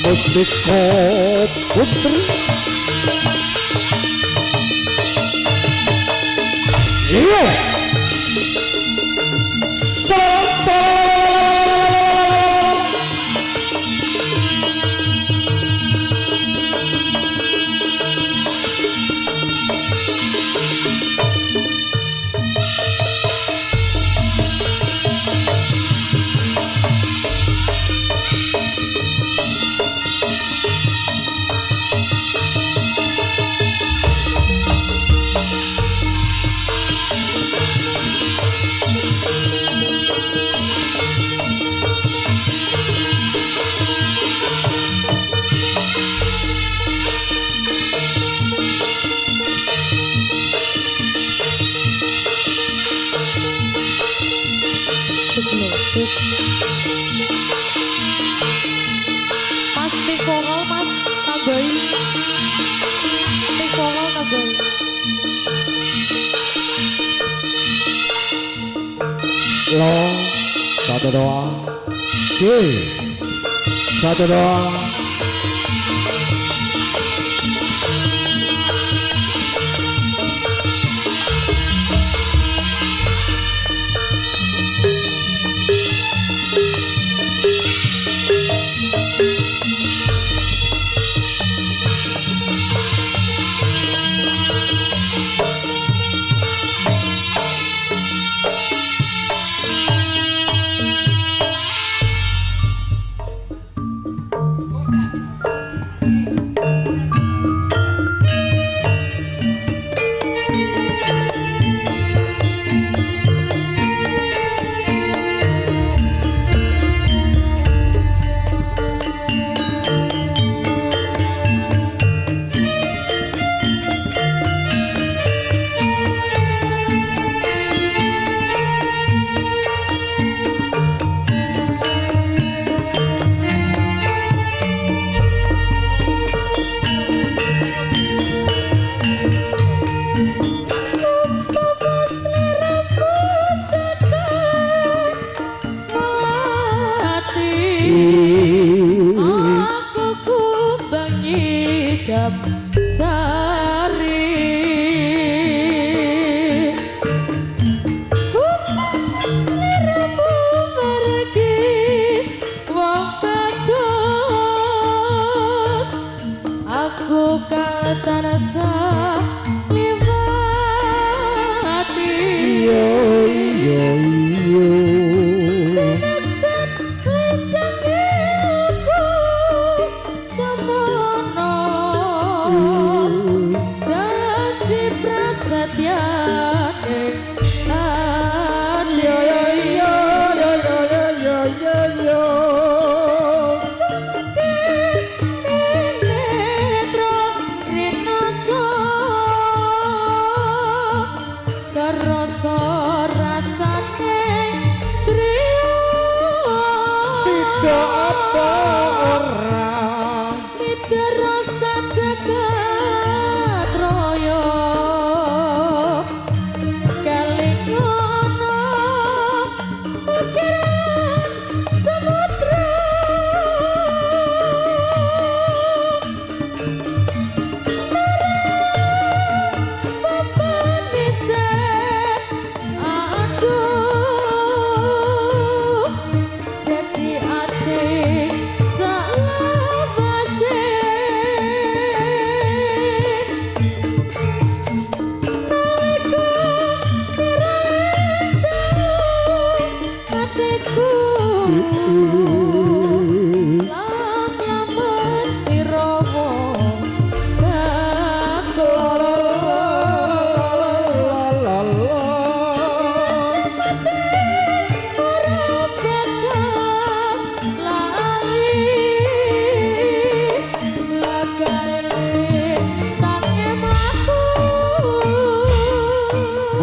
Mustika Putri. Iya. Mas Pikongol, Mas Kagoy. Pikongol Kagoy. Lo, satu doang. Satu doang.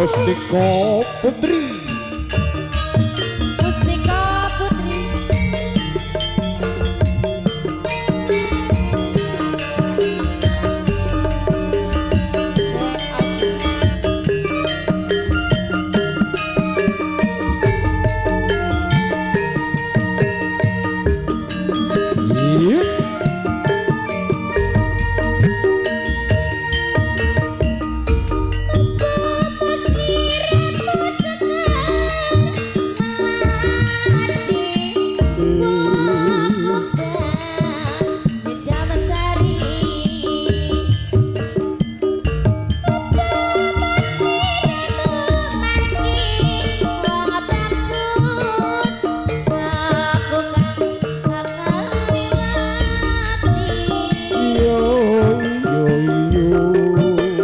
Mustika Putri. Mustika Putri. Iya. Yo yo yo.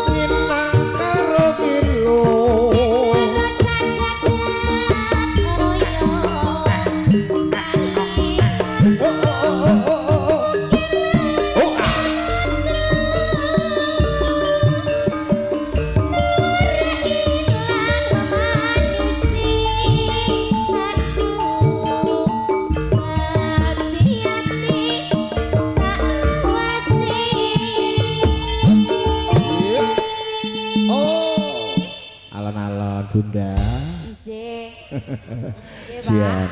Minang karo milo. Oh oh oh oh oh oh. Oh ah. Oh. Alon-alon Bunda. Jian.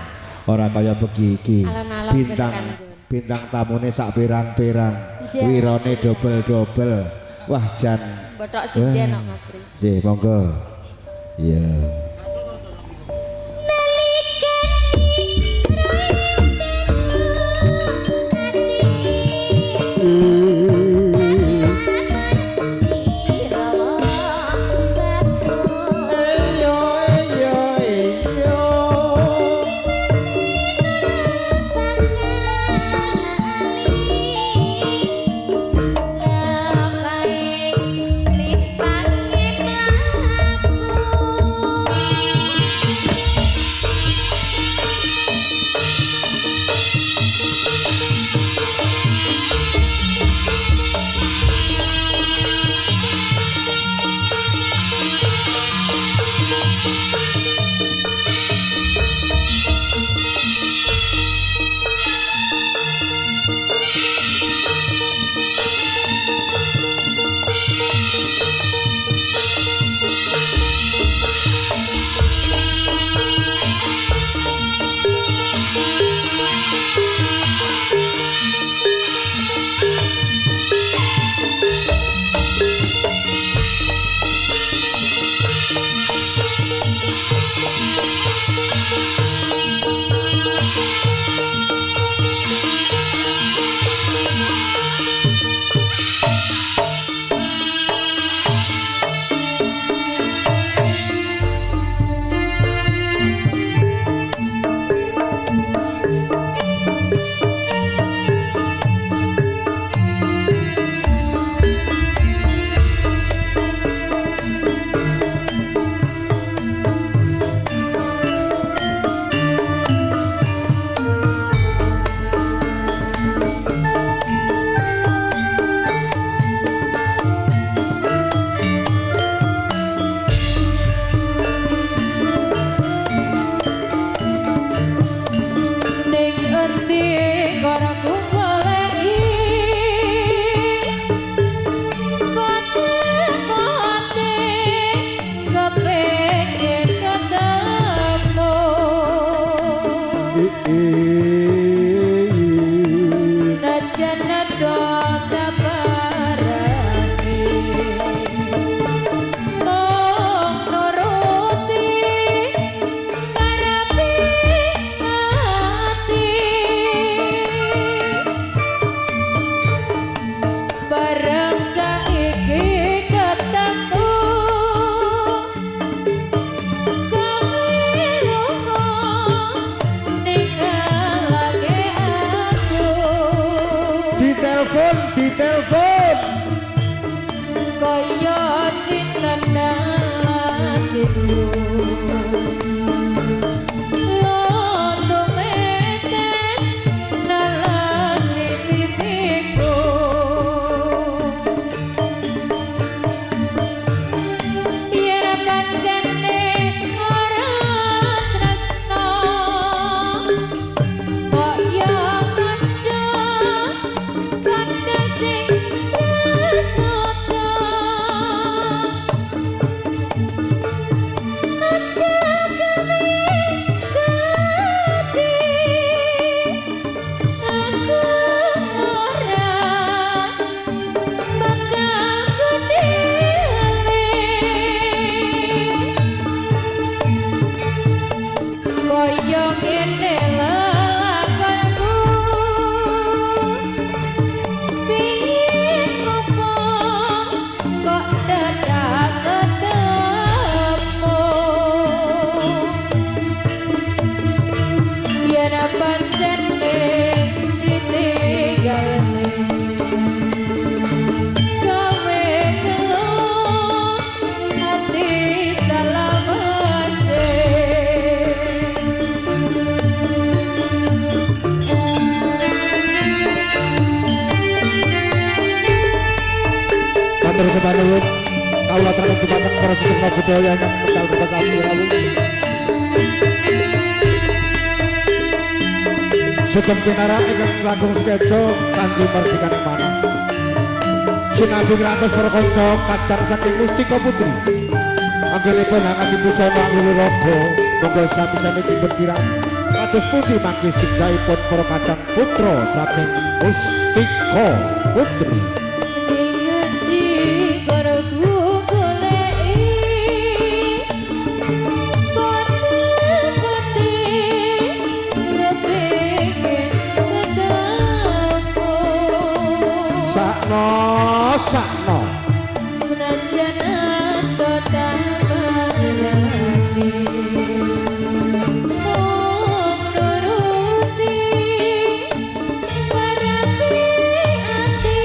Ora kaya begiki. Alon-alon Bintang ketekan, bintang tamune sak pirang-pirang. Jen. Wirone dobel-dobel. Wah jan. Botok sinden kok Mas Pri. Nggih, monggo. Iya. Eyo eyo eyo. ditelepon. Kaya sinten atiku londo metes nalasi pipiku yen pancene ora tresno kaya kandha kandha sing Matur sepanuwun kawula terus dumateng para sedherek budaya ingkang medal kota kami rawuh. Sugeng pinara ingkang langkung sekejo kanthi margikaning manah. Sinabi ngantos para kanca kadang saking Mustika Putri. Anggenipun angkat busana Luraga monggo sami-sami dipun kados pundi mangke singgahipun para kadang putra saking Mustika Putri. Sakno senajan kota barati nuruti parapi ati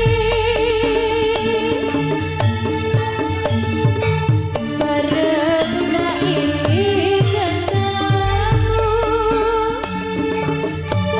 bareng saiki ketemu kami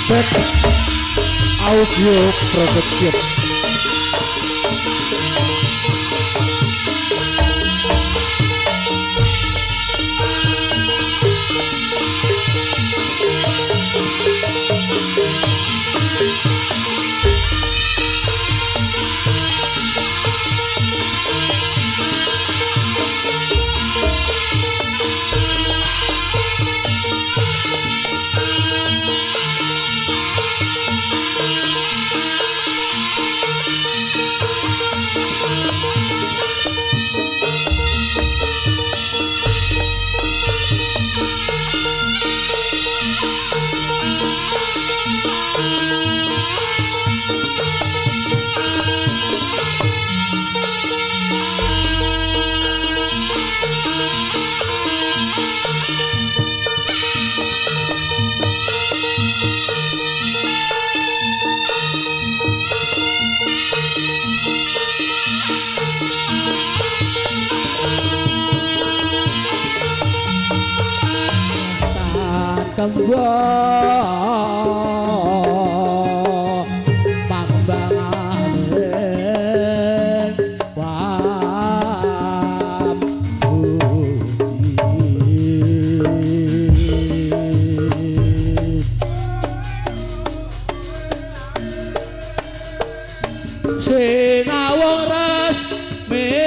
Cek audio production. tembok pambangane sinawang resmi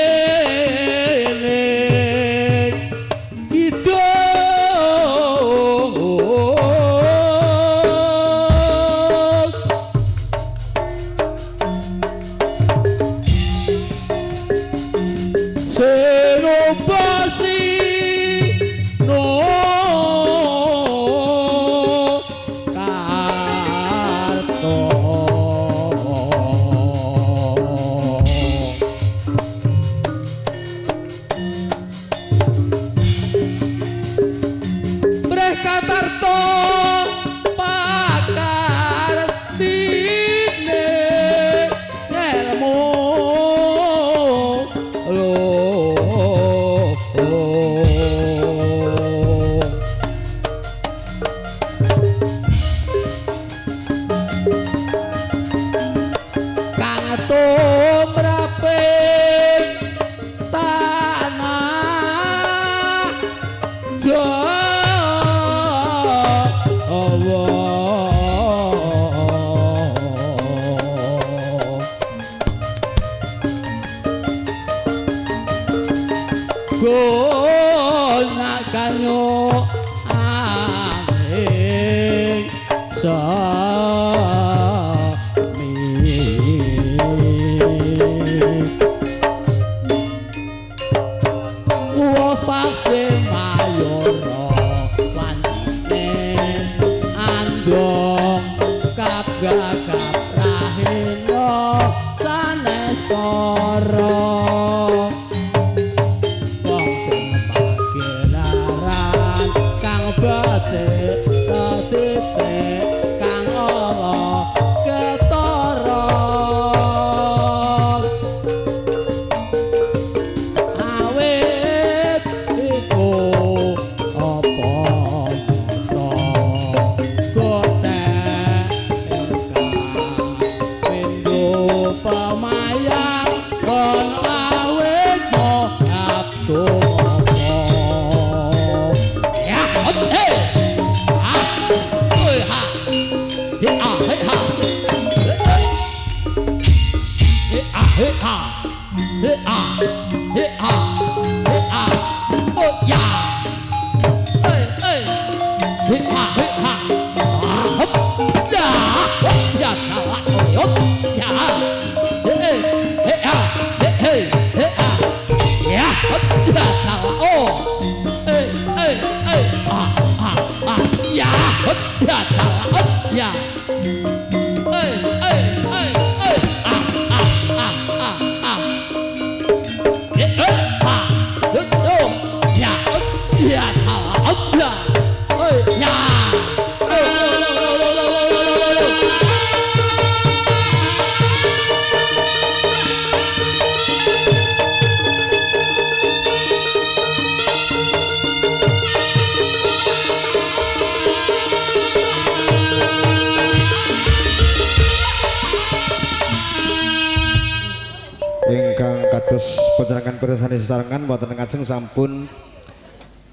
Penerangan pirsani sesarengan wonten ngajeng sampun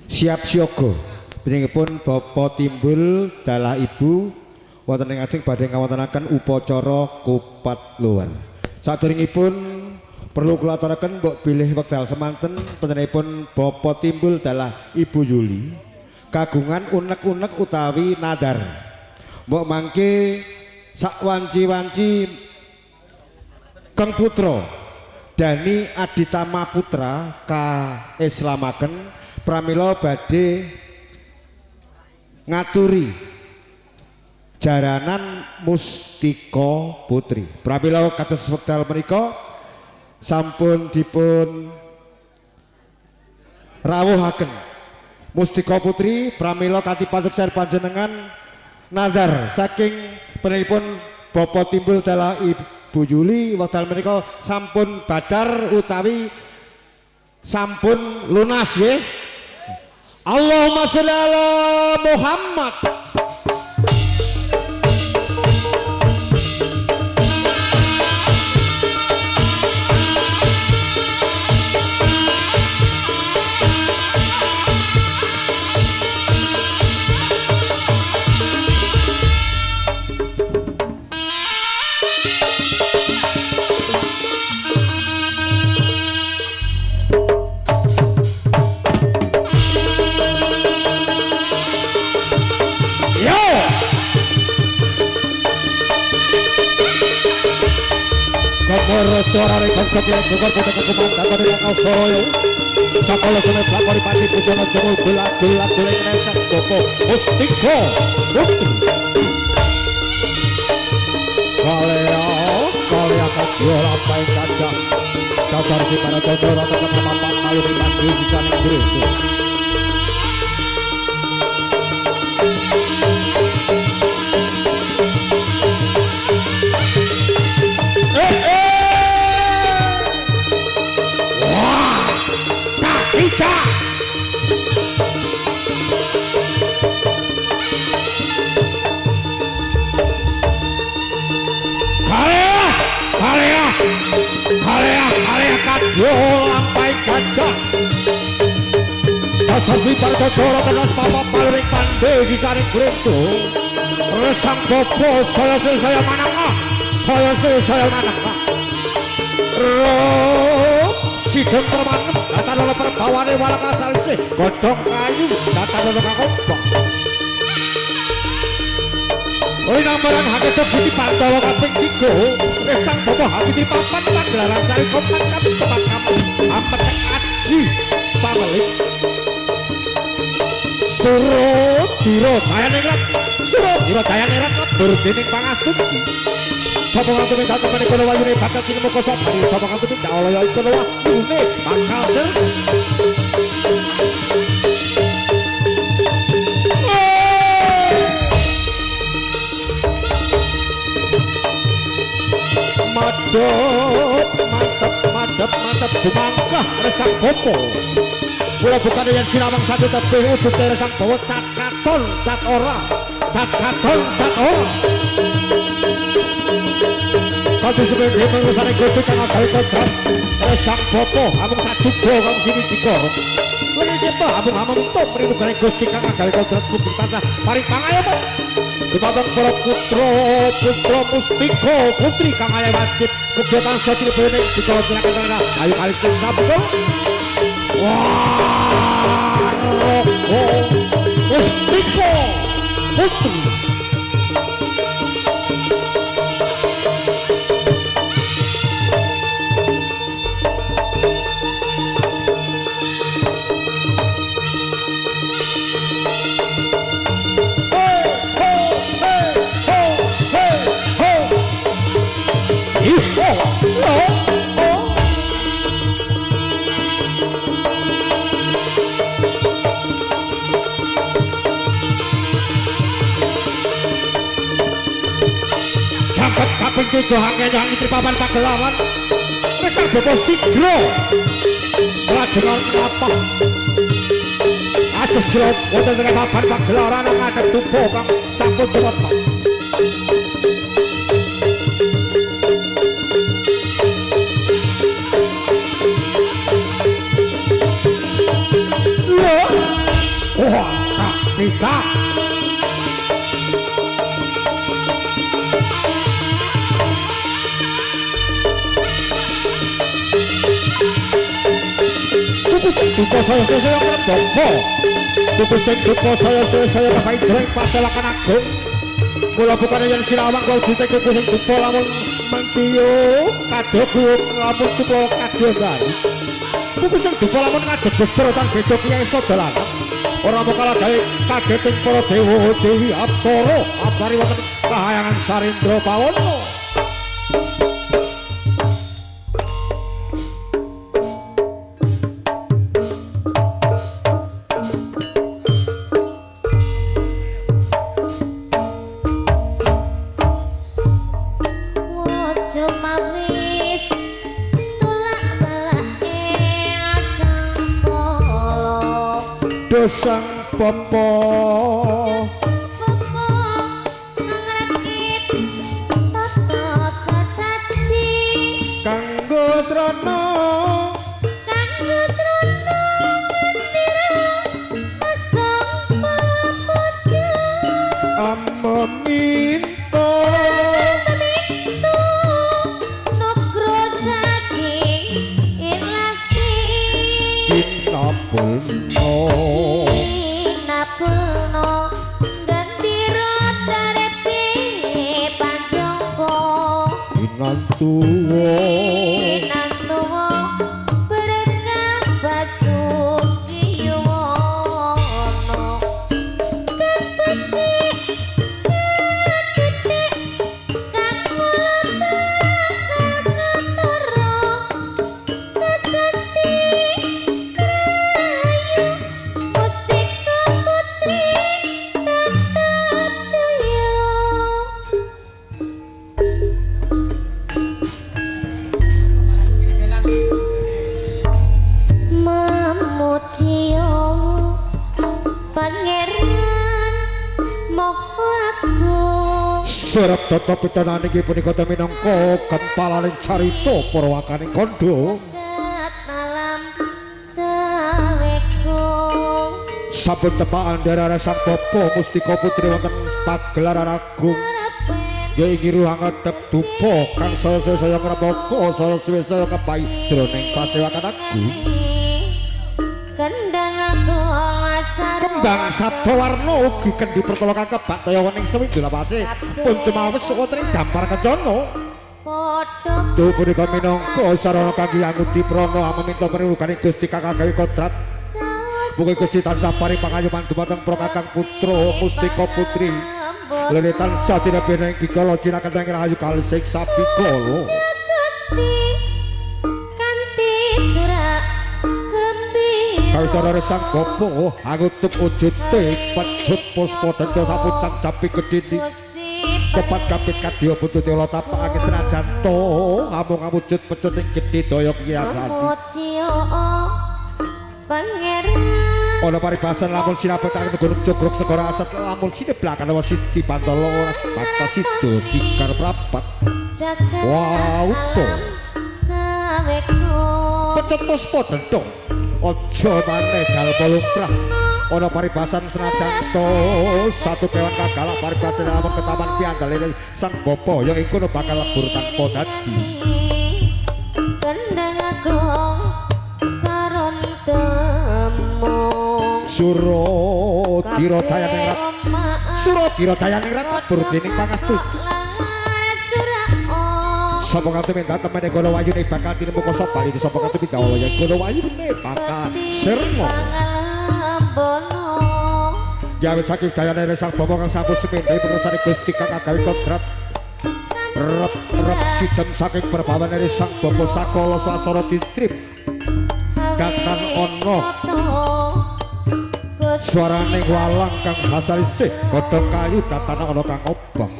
siap siaga beningipun Bapa Timbul dalah Ibu wonten ngajeng badhe ngawontenaken upacara kupat luar. Saderengipun perlu kula aturaken mbok bilih wekdal semanten panjenenganipun Bapa Timbul dalah Ibu Yuli kagungan unek-unek utawi nadar. Mbok mangke sak wanci-wanci Kang Putra Dani Aditama Putra ka islamaken pramila badhe ngaturi jaranan Mustika Putri. Pramila kados wekdal menika sampun dipun rawuhaken Mustika Putri pramila kanthi paseksan panjenengan nazar saking penipun Bapak Timbul dalah Bu Yuli wekdal menika sampun badar utawi sampun lunas nggih. Allahumma sholli ala Muhammad. Suara rekon setia juga kita kekumandang dari lokal Soroyo Sakolo Sumet Lakori Pati Pujono Jemul Gula Guleng Nesak Boko Mustiko Putri Kalea Kadio Lampai Kaca Dasar si para jodoh rata kata bapak malu di mandi di sana gereja Kita Kalea Kadio Lampai Kaca Dasar si para jodoh tenas papa paling pandai di sana gereja Resang bobo saya manakah saya manakah Sideng permanem data lolo perbawane wala kasalse godhong kayu data lolo kakompong Oi nambaran haketok siti Pandawa kaping 3 resang bobo hati di papan pagelaran sari kompan kami tempat kamu amat aji pamelik Surodiro Daya Negrat lebur dening pangastuti Sapa kantu minta temene kono wayune bakal kinemu kosok hari sapa kantu minta oleh kono wayune bakal ser Mantap jumangkah resang bopo kula bukan yang sinamang satu tapi ujung resang bopo cat katon cat ora Kau suka dia mengurusan ekonomi karena kau kontrak resang bopo, abang satu kamu sini dikorok. Lagi kita abang untuk merindukan ekonomi karena kau kontrak bukti tanah paling pangai apa? Kepada para putra Mustiko putri kang ayah wajib kegiatan satu bening di kalau tidak kena ayo kali sing sabdo. Wah, Mustiko putri. Jangkat kaping 7 hangnya yang itri papan pagelaran besar bobo siglo melajengan apa asus silop wonten ing papan pagelaran ngadep tubuh kang sampun cepet wah kita Dupa saya ngereboko Dupa saya pakai jeleng paselakan agung Mula bukan yang sinawang kau jutek dupa sing dupa lamun mentiyo kadoku lamun dupa kadiongan Dupa sing dupa lamun ngadep jejer tan beda kiai sodalanan orang mau kalah dari kageting para dewa dewi apsara abari wonten kahayangan Sarindra Pawana dosang popo Popo ngrakit tata sesaji kanggo srana kanggo srana ngendira masang papuja amo minto Mintu nugro saking ilahi kinapulno Napulno gendiro tarepi panjangko inantuwo Inantuwo berkah basuki yuwono Kepecik ketik kang mulata kakatoro Sesati krayu mustika putri tetap jaya Mamucio Pangeran Moho Agung Serep toto pitanane iki punika minangka kempalaning carita para wakaning kandha Ket malam sawekung sampun tepakan darah sang Bapa Mustika Putri wonten pagelaran agung ya ingi ruang ngadep dupa kang saya ngrembaka saya kepai jroning pasewakan agung Kendang agung asar kembang sabdawarna ugi kendhi perkala kang kebak kaya wening sewindu lapase pun cemawes wonten ing dampar kencana Podok Duh punika minangka sarana kangge angudi prana amaminta prindukaning Gusti kang gawe kodrat mugi Gusti tansah paring pangayuman dumateng Prakatang Putra Mustika Putri Lene tansah tinebena ing bikala cinakendang rahayu kalsing sabikala Gusti kanthi surak gembira Kawistara sang Bapa angutup wujude pecut puspa denda sapucang capi gedhini Gusti tepat kapit kadya bututi ala tapakake senajan to amung wujud pecut ing gedhe daya kiyasan Mucio Pangeran ana paribasan lamun sinabet kang gunung Jogrok segara aset lamun sineblakaken Siti Pantala ora batas sida sikar prapat jagat Wow, to. alam sawekung pecut puspa denda aja maneh jalma lumrah ana paribasan senajan to satu kewan kagalak paribasan lamun ketaman pianggalene sang Bapa yang ing kono bakal lebur tanpa dadi Kendang agung saron temu Suradira Jayaningrat Suradira Jayaningrat lebur dening pangastuti sapa kanthi minta temene kono wayune bakal tinemuka sapa iki sapa kanthi minta wayune kono wayune bakal sirna gawe saking dayane sang Bapa kang sampun semendhe penersane Gusti kang gawe kodrat rep sidem saking perbawane sang Bapa sakala swasana titrip katan ana suarane walang kang hasarisih godhong kayu datana ana kang obah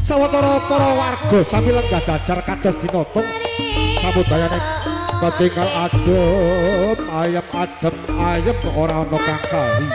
sawetara para warga sami lenggah jajar kados dinata samudayane ketinggal adem ayem ora ana kang kali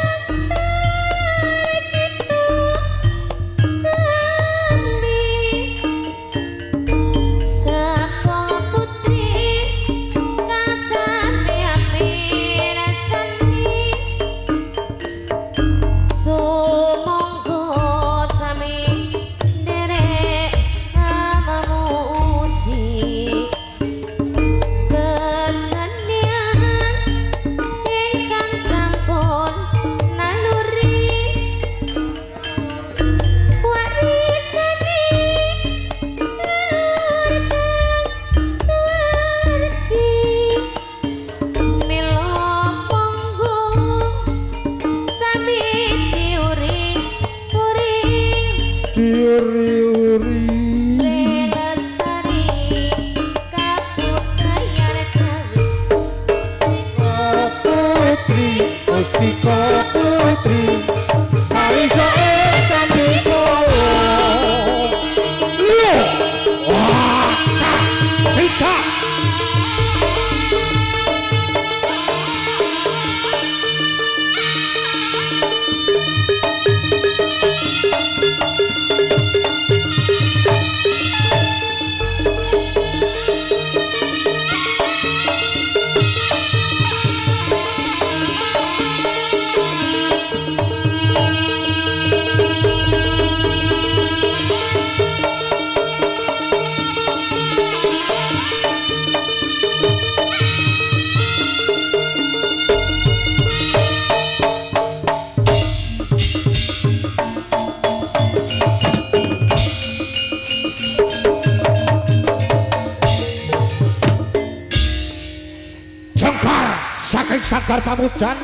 Saking Sanggar Pamujan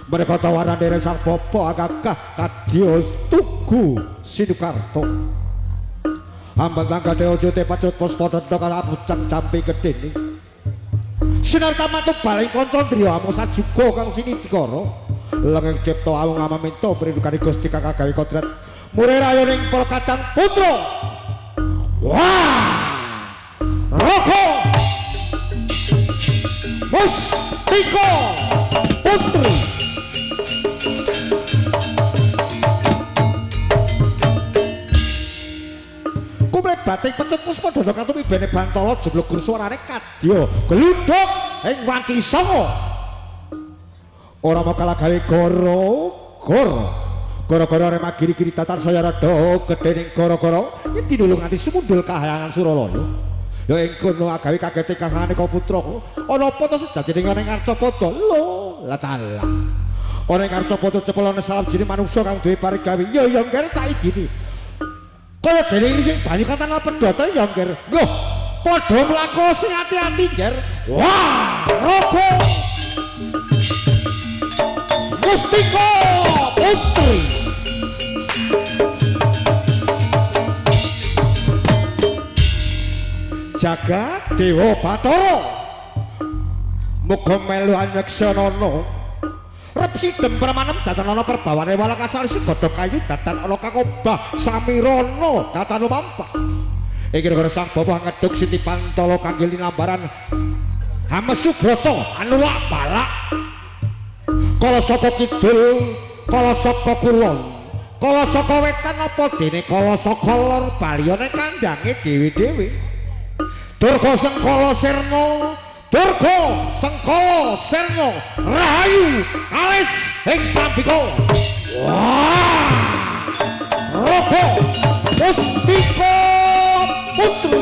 mereka tawaran dari sang popo agakah kadios tugu Sinukarto hamba tangga deojo te pacut posto dendok ala pucang campi kedini sinar tamatu baling koncon trio amo sajugo kang sini dikoro lengeng cipto awang ama minto merindukan gusti kakak gawe kodrat murai rayo ning Polkadang Putra wah roko Mustiko Putri kumle batik pecut puspa dono kantumi bene bantolo jeblok guru suarane kadya geluduk ing wanci songo ora mau kalah gawe goro-goro remak giri-giri tatar saya rada gedhe ning goro-goro iki dulu nganti sumundul kahyangan Suralaya ya ing kono agawe kagete kangane kok putra ana apa to sejatine ning Arcapada lho la talah ana ing Arcapada cepelane salam jine manungsa kang duwe parigawe ya ngger tak idini kaya dene iki sing banyu katan pedhot ya ngger lho padha mlaku sing ati-ati ngger wah roko Mustiko Putri Jagat Dewa Bathara muga melu anyeksanana repsi dempramanem datan ana perbawane walang asalisi godhog kayu datan ana kang obah samirana datan lumampah iki gara sang bapak ngedhuk Siti Pantala kangge linambaran Hamesubrata anu lak balak kala saka kidul kala saka kulon kala saka wetan apa dene kala saka lor baliyane kandange dewe-dewe Durga Sengkala Sirna Durga Sengkala Sirna Rahayu kalis ing sambika wah Roko Mustiko Putri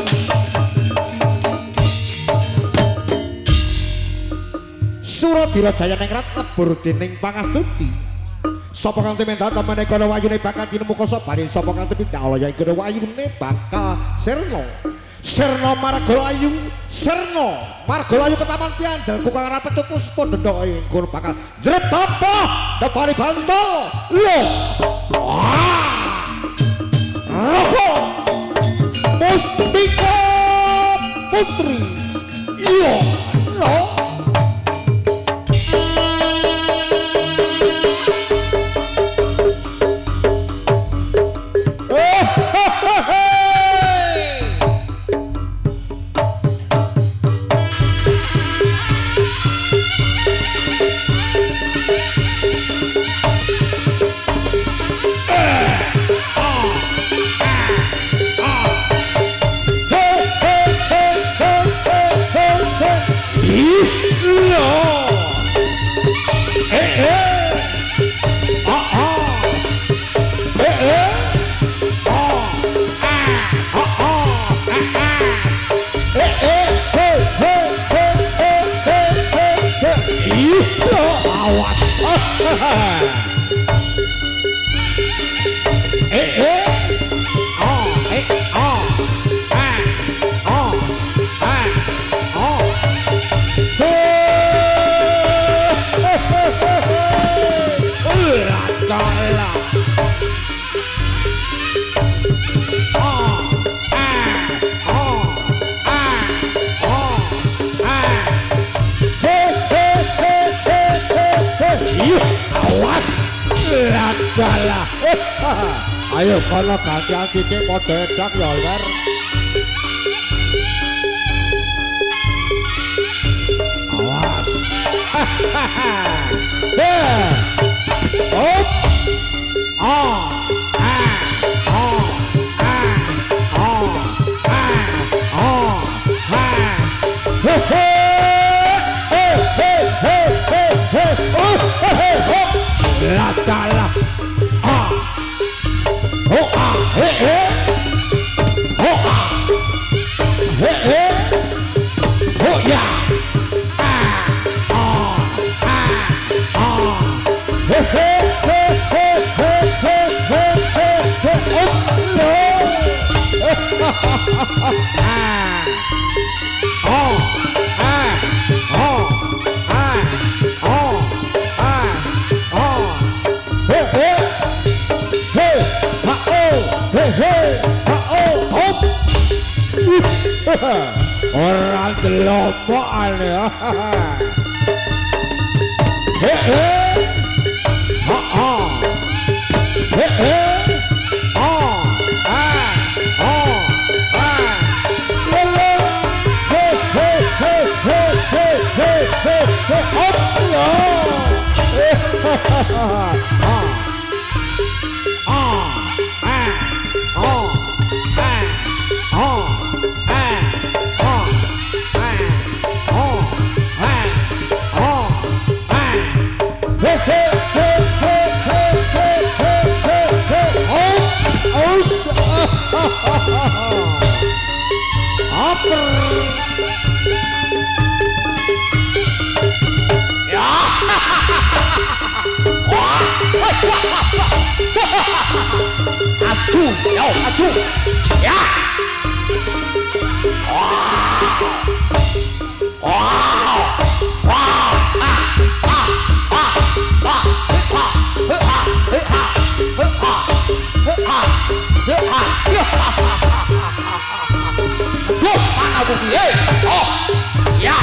Suradira Jaya ningrat lebur dening pangastuti sapa kang temen data maneka wayune bakal tinemu koso bali sapa kang temen Allah ya iku wayune bakal sirna Sirna Margalayu Sirna Margalayu ketaman piandel kukang rapet puspa dendok ing kono bakal jretapa depani bantal lho wah roko Mustiko Putri iya lho ayo kono gantian sithik padha edak ya Ler awas Hop. Ah. Ah. Ah. Ah. Ah. Ah. Ah. Ah. He he. Hey hey hey hey hey. Oh hey hop. La ta la. Ah. Oh ah. Hey hey. Oh ah. Hey hey. Oh yeah. Orang kelompokan ya. Aduh, yo, aduh, ya. Aduh, mana bumi, oh, ya.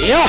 Yo,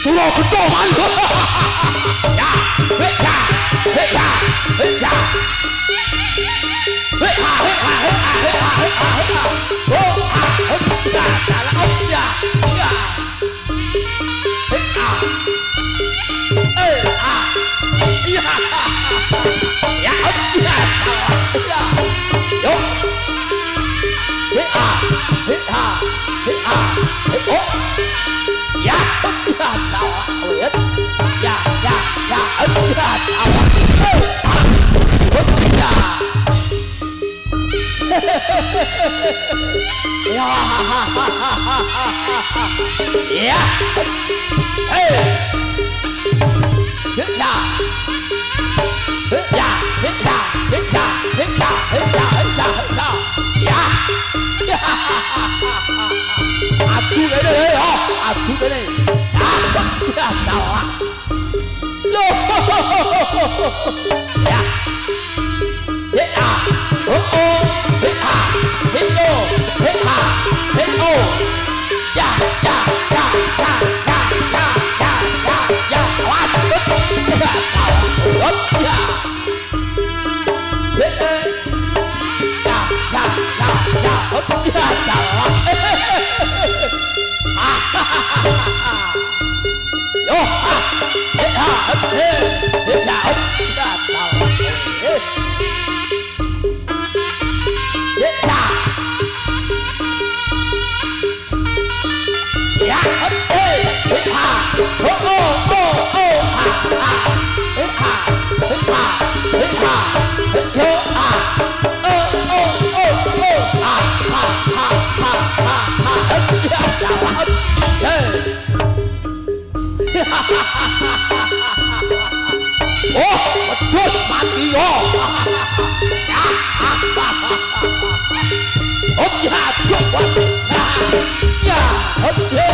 suruh betul man. Ya, ya, ya, ya. Aku cái đây aku cái này ya Hot ya, coba. Ya, hot ya.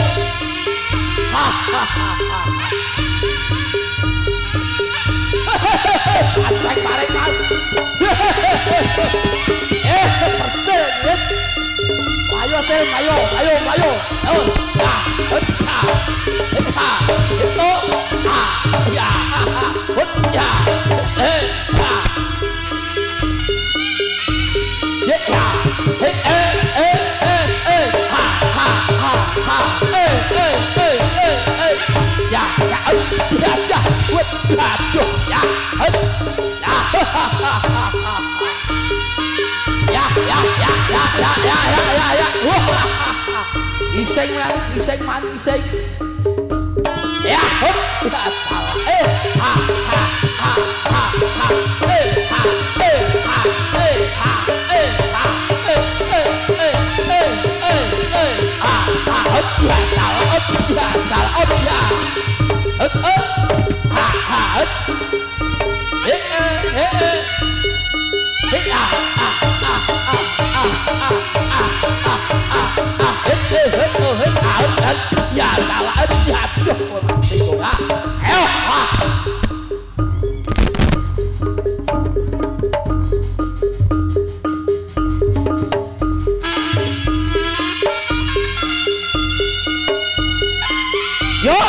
Atrek bareng kan. Perdet. Ayo Tim, ayo. Ayo. Ya, hot ya. Itu. Ya. Hot ya. Ya. Ya. Iseng man. Ya, hop. Ya, kalah jatuh mati gua. Ayo. Yo.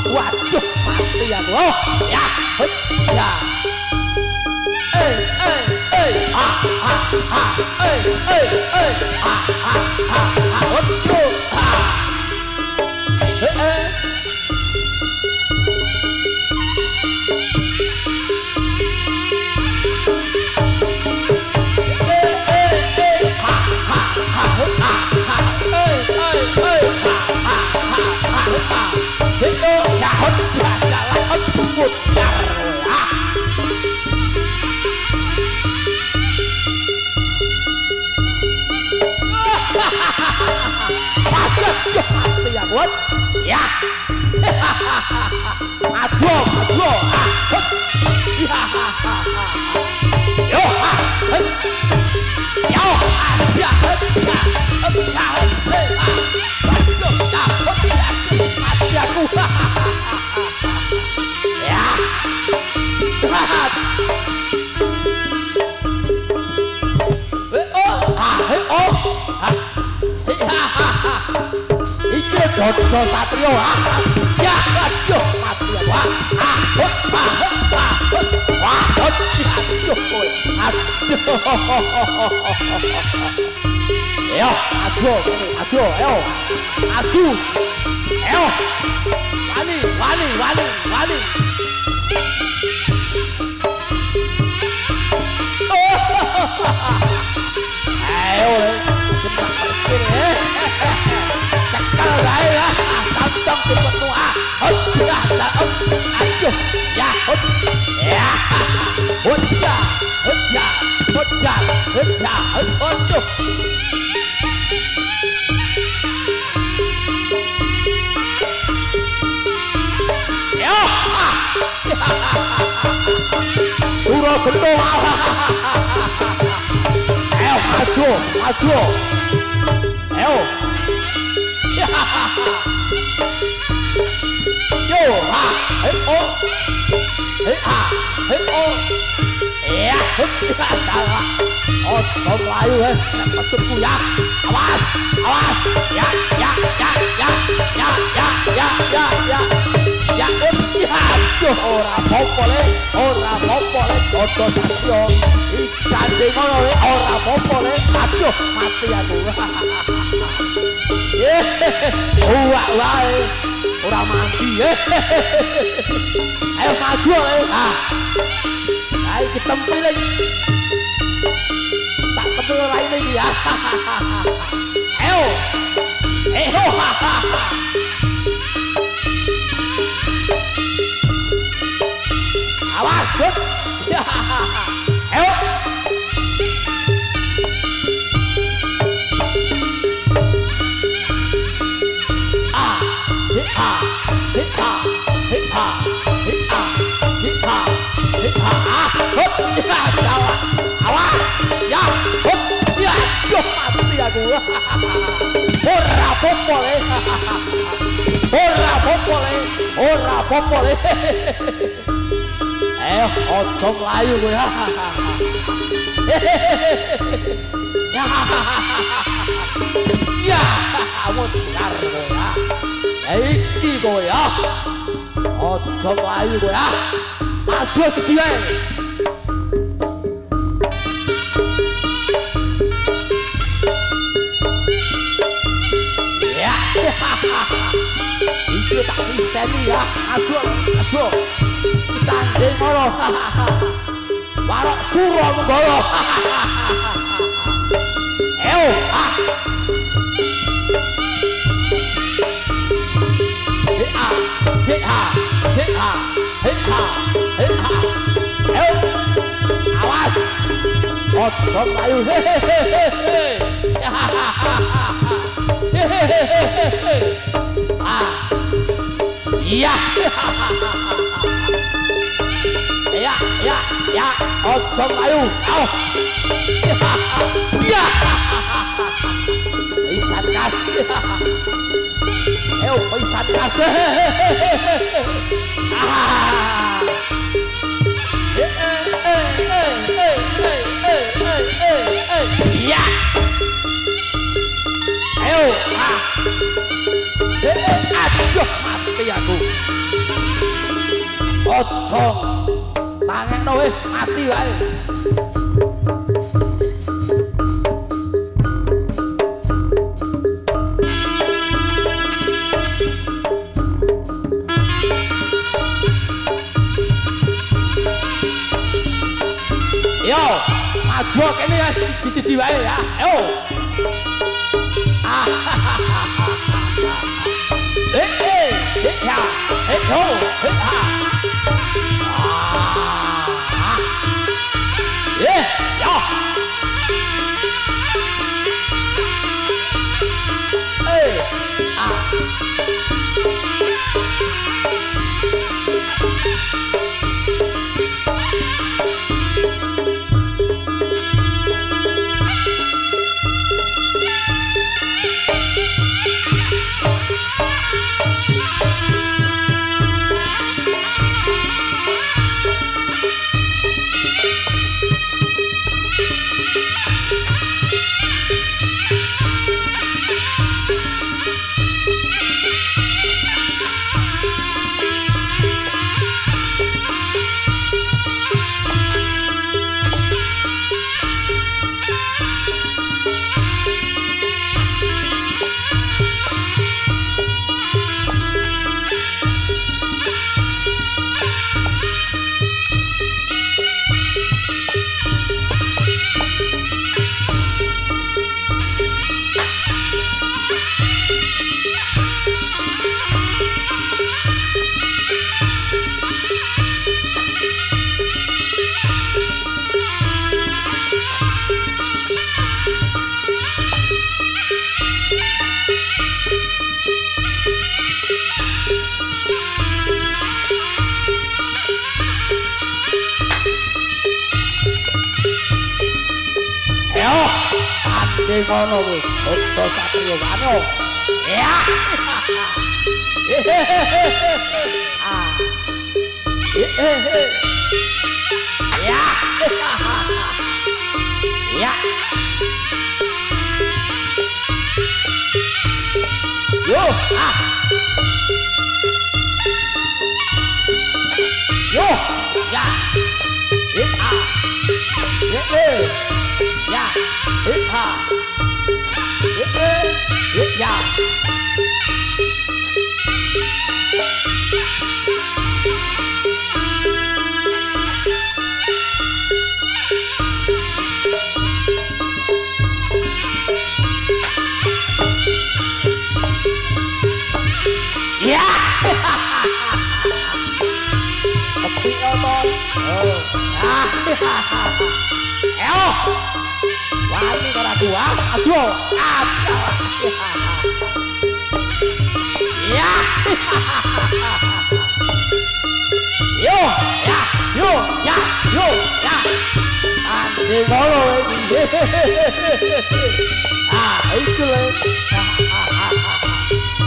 Waduh, mati ya lo. Ya, ya. Ya, maju. Dodo Satrio. Ya, aduh mati ya. Wah, aduh kowe. Ayo, ayo. Ayo. Wani. Ayo, cekal gawe ya. Tantang cepet tua. Aduh, ya. Aduh. Ya. Suro gendong. Ayo, maju. Ayo. Yo, ya, salah. Oh, Melayu patutku ya. Awas. Ya. Ora apa-apa Dodo Satrio. Ikan di ngono ora apa-apa le. Aduh, mati aku. Uwak wae. Ora mandi. Ayo maju le. Ayo kita tempelin. Tak ketemu lain lagi ya. Ayo. Awas, ayo. ha, hit ha, hit ha, hit ha, hit ha, hit ha. Ah, hop, ya, awas, awas, ya, hop, ya, yo mati aku. Ora popole, ora popole, ora popole. Ojo mlayu kowe. Ya, mudar kowe ya. Iki kowe ya. Ojo mlayu kowe ya. Adu siji wae. Ya. Iki tak diseni ya. Adu. Tanding ngono. Warok suro menggolo. Ayo, ah. Hit ha, hit ha, hit ha, hit ha, hit ha. Ayo. Awas. Ojo mlayu. Ah. Iya. Ya, ojo mlayu. Au. Ya. Pisan kas. Ayo pisan kas. Ya. Ayo. Aduh, mati aku. Ojo tangekno weh mati wae. Yo, maju kene ya siji wae ya. Yo. Ya. Yo. Ya. Ade kono kuwi, Oto Satrio Wano. Ya. Ya. Ya. Yo, Yo, ya. Ya. Ya. Ya. Oke, Oton. Ayo. Wali karo aku, aduh. Ya. Yo, ya, yo, ya, yo, ya. Andi ngono iki. Ah, itu lho.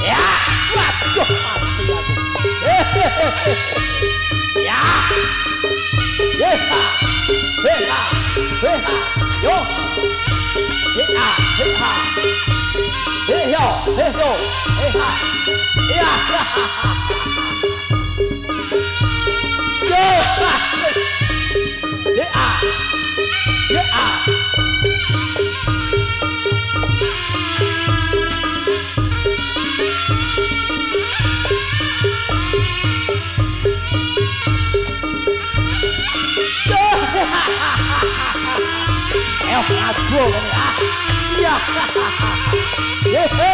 Ya, waduh mati aku. Ya. Yeha. Heha. Heha. Yo. Heha. Heha. Heyo. Heyo. Heha. Ya. Yo. Heha. Heha. Aduh ini ah. Iya. Yehe.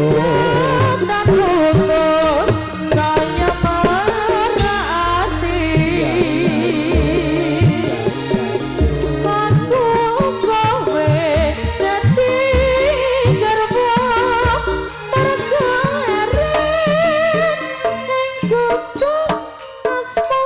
tutup tak tutup saya merhati aku kowe dadi garwa margaret ing kutub asmara.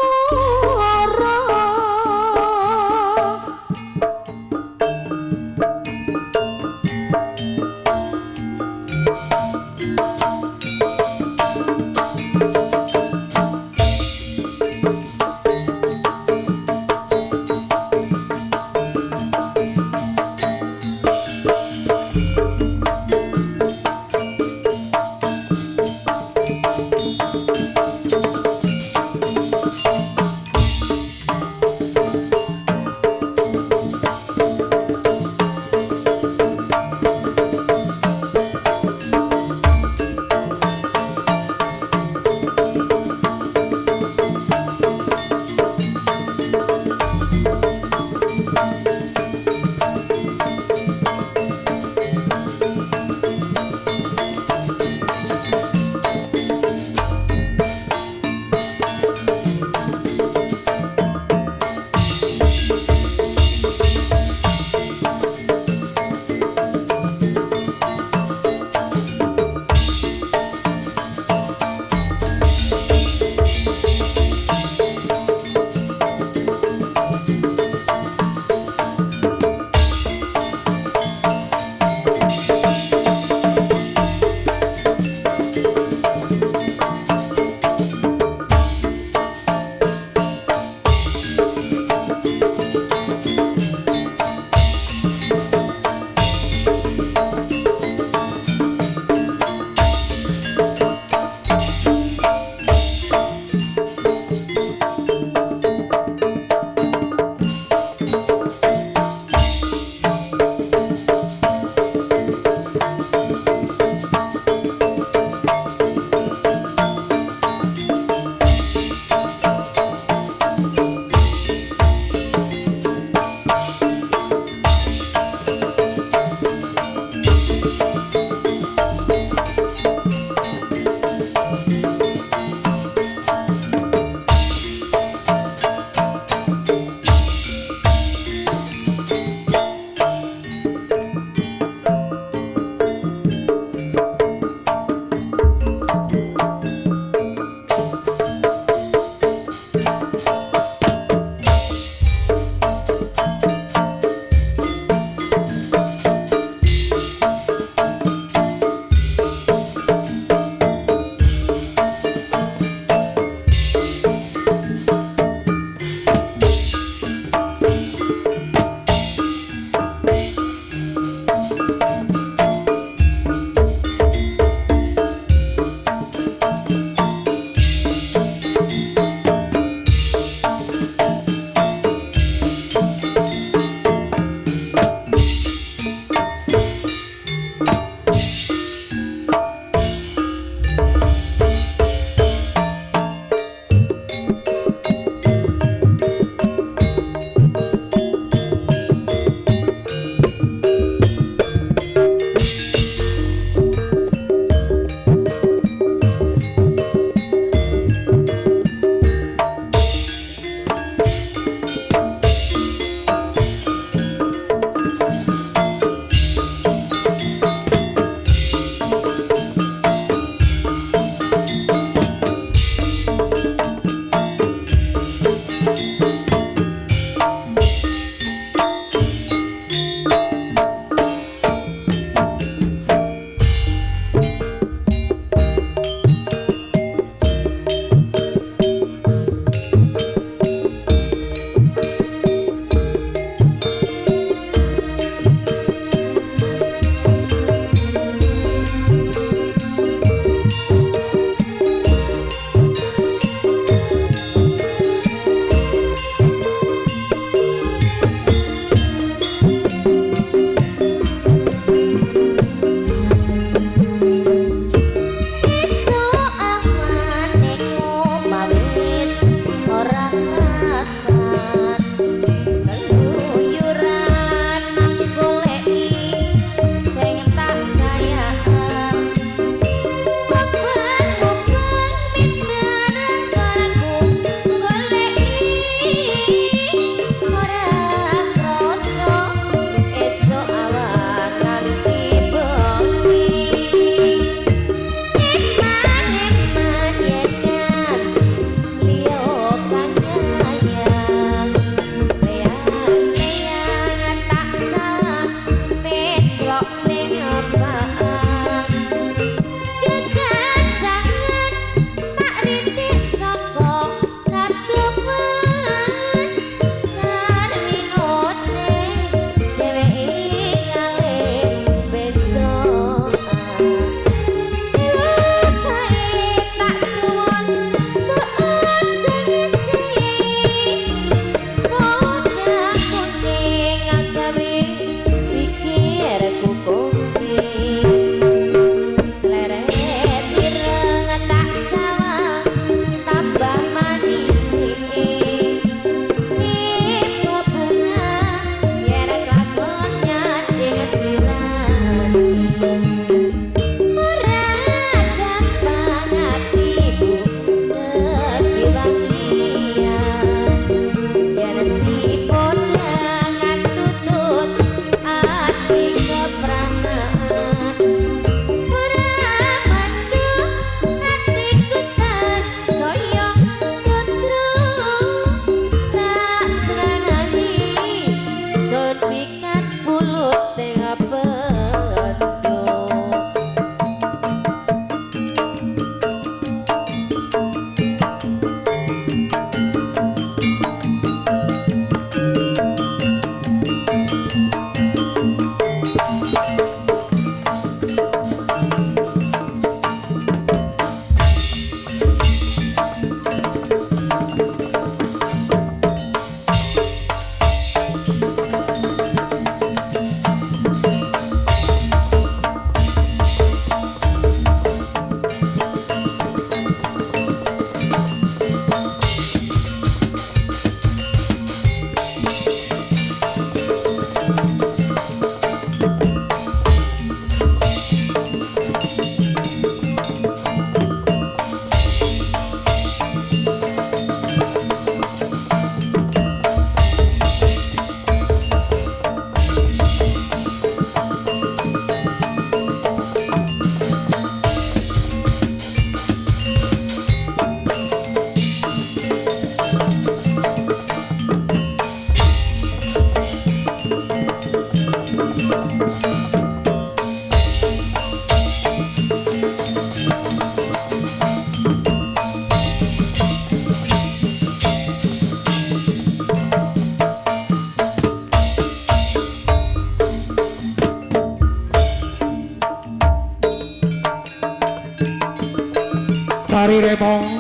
Sari Remong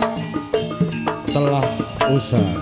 telah usai.